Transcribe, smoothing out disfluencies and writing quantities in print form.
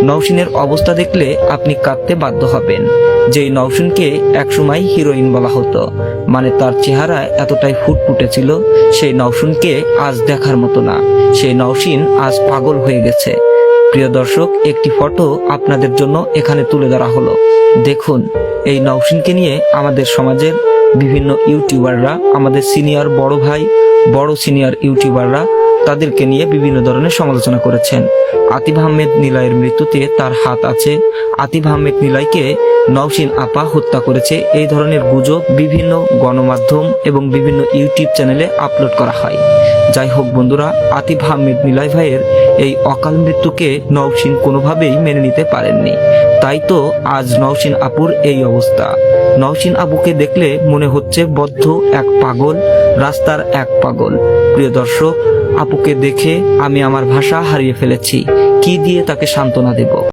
নওশিনের অবস্থা দেখলে আপনি কাঁদতে বাধ্য হবেন। যেই নওশিনকে একসময় হিরোইন বলা হতো, মানে তার চেহারা এতটাই ফুটফুটে ছিল, সেই নওশিনকে আজ দেখার মতো না। সেই নওশিন আজ পাগল হয়ে গেছে। প্রিয় দর্শক, একটি ফটো আপনাদের জন্য এখানে তুলে ধরা হলো। দেখুন, এই নওশিনকে নিয়ে আমাদের সমাজের বিভিন্ন ইউটিউবাররা, আমাদের সিনিয়র বড় ভাই, বড় সিনিয়র ইউটিউবাররা তাদেরকে নিয়ে বিভিন্ন ধরনের সমালোচনা করেছেন। আতিফ আহমেদ নিলয়ের মৃত্যুতে তার হাত আছে, আতিফ আহমেদ নিলয়কে নওশিন আপা হত্যা করেছে, এই ধরনের গুজব বিভিন্ন গণমাধ্যম এবং বিভিন্ন ইউটিউব চ্যানেলে আপলোড করা হয়। যাই হোক বন্ধুরা, আতিফ আহমেদ নিলয় ভাইয়ের এই অকাল মৃত্যুকে নওশিন কোনোভাবেই মেনে নিতে পারেননি। তাই তো আজ নওশিন আপুর এই অবস্থা। নওশিন আপুকে দেখলে মনে হচ্ছে বদ্ধ এক পাগল, রাস্তার এক পাগল। প্রিয় দর্শক, আপুকে দেখে আমি আমার ভাষা হারিয়ে ফেলেছি। কি দিয়ে তাকে সান্ত্বনা দেব?